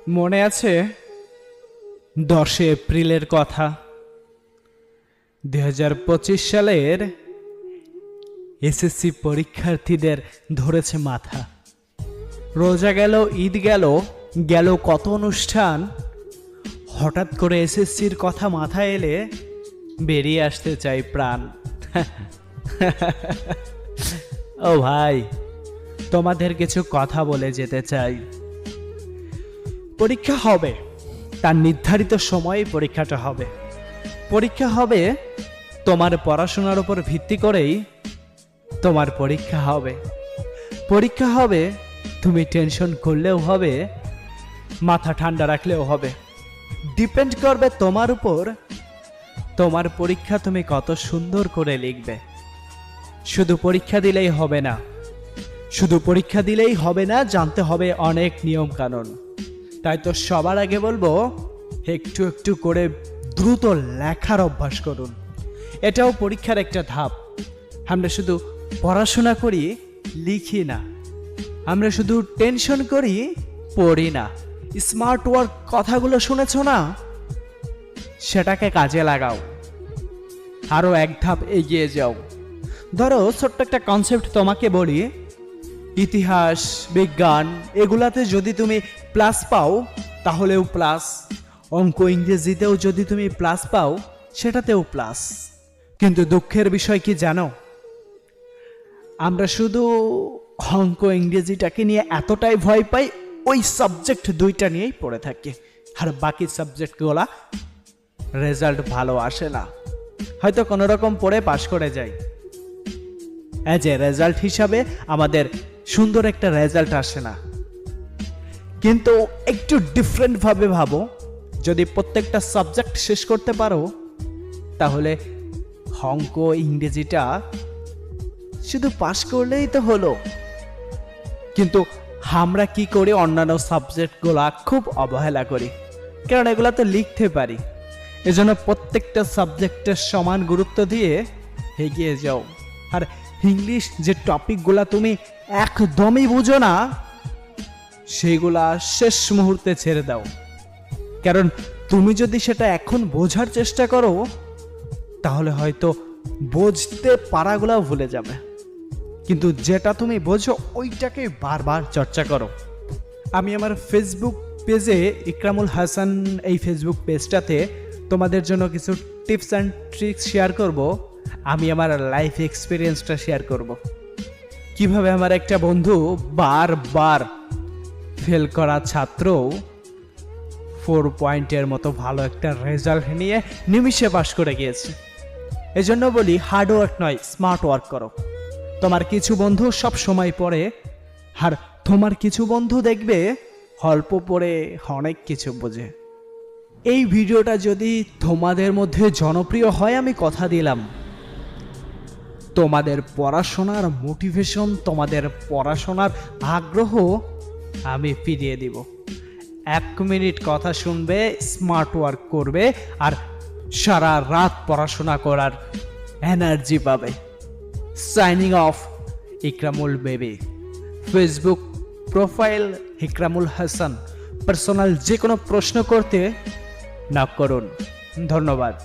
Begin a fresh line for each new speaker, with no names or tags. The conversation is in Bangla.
মনে আছে 10 এপ্রিলের কথা? 2025 সালের এসএসসি পরীক্ষার্থীদের ধরেছে মাথা। রোজা গেল, ঈদ গেল, গেল কত অনুষ্ঠান। হঠাৎ করে এসএসসির কথা মাথায় এলে বেরিয়ে আসতে চাই প্রাণ। ও ভাই, তোমাদের কিছু কথা বলে যেতে চাই। পরীক্ষা হবে, তার নির্ধারিত সময়ে পরীক্ষাটা হবে। পরীক্ষা হবে তোমার পড়াশোনার উপর ভিত্তি করেই তোমার পরীক্ষা হবে। পরীক্ষা হবে, তুমি টেনশন করলেও হবে, মাথা ঠান্ডা রাখলেও হবে। ডিপেন্ড করবে তোমার উপর, তোমার পরীক্ষা তুমি কত সুন্দর করে লিখবে। শুধু পরীক্ষা দিলেই হবে না, শুধু পরীক্ষা দিলেই হবে না, জানতে হবে অনেক নিয়ম কানুন। তাই তো সবার আগে বলবো, একটু একটু করে দ্রুত লেখার অভ্যাস করুন। এটাও পরীক্ষার একটা ধাপ। আমরা শুধু পড়াশোনা করি, লিখি না। আমরা শুধু টেনশন করি, পড়ি না। স্মার্ট ওয়ার্ক কথাগুলো শুনেছ না? সেটাকে কাজে লাগাও, আরও এক ধাপ এগিয়ে যাও। ধরো ছোট্ট একটা কনসেপ্ট তোমাকে বলি, ইতিহাস, বিজ্ঞান এগুলাতে যদি তুমি প্লাস পাও তাহলেও প্লাস, অঙ্ক ইংরেজিতেও যদি তুমি প্লাস পাও সেটাতেও প্লাস। কিন্তু দুঃখের বিষয় কি জানো? আমরা শুধু অঙ্ক ইংরেজিটাকে নিয়ে এতটাই ভয় পাই, ওই সাবজেক্ট দুইটা নিয়েই পড়ে থাকি, আর বাকি সাবজেক্টগুলা রেজাল্ট ভালো আসে না। হয়তো কোনো রকম পড়ে পাশ করে যাই, অ্যাজ এ রেজাল্ট হিসাবে আমাদের সুন্দর একটা রেজাল্ট আসে না। কিন্তু একটু ডিফারেন্টভাবে ভাবো, যদি প্রত্যেকটা সাবজেক্ট শেষ করতে পারো তাহলে অঙ্ক ইংরেজিটা শুধু পাস করলেই তো হলো। কিন্তু আমরা কি করি, অন্যান্য সাবজেক্টগুলা খুব অবহেলা করি, কারণ এগুলা তো লিখতে পারি। এজন্য প্রত্যেকটা সাবজেক্টের সমান গুরুত্ব দিয়ে এগিয়ে যাও। আর ইংলিশ যে টপিকগুলা তুমি একদমই বুঝো না, সেগুলা শেষ মুহূর্তে ছেড়ে দাও। কারণ তুমি যদি সেটা এখন বোঝার চেষ্টা করো তাহলে হয়তো বুঝতে পারাগুলাও ভুলে যাবে। কিন্তু যেটা তুমি বোঝো ওইটাকে বারবার চর্চা করো। আমি আমার ফেসবুক পেজে ইকরামুল হাসান, এই ফেসবুক পেজটাতে তোমাদের জন্য কিছু টিপস অ্যান্ড ট্রিক্স শেয়ার করব। আমি আমার লাইফ এক্সপিরিয়েন্সটা শেয়ার করব, কিভাবে আমার একটা বন্ধু বারবার ফেল করা ছাত্র 4 পয়েন্টের মতো ভালো একটা রেজাল্ট নিয়ে নিমিষে পাশ করে গিয়েছে। এজন্য বলি, হার্ড ওয়ার্ক নয়, স্মার্ট ওয়ার্ক করো। তোমার কিছু বন্ধু সব সময় পড়ে, আর তোমার কিছু বন্ধু দেখবে অল্প পড়ে অনেক কিছু বোঝে। এই ভিডিওটা যদি তোমাদের মধ্যে জনপ্রিয় হয়, আমি কথা দিলাম তোমাদের পড়াশোনার মোটিভেশন, তোমাদের পড়াশোনার আগ্রহ আমি ফিরিয়ে দিব। 1 মিনিট কথা শুনবে, স্মার্ট ওয়ার্ক করবে, আর সারা রাত পড়াশোনা করার এনার্জি পাবে। Signing off, Ikramul baby. Facebook profile Ikramul Hasan. Personal যে কোনো প্রশ্ন করতে নক করুন। ধন্যবাদ।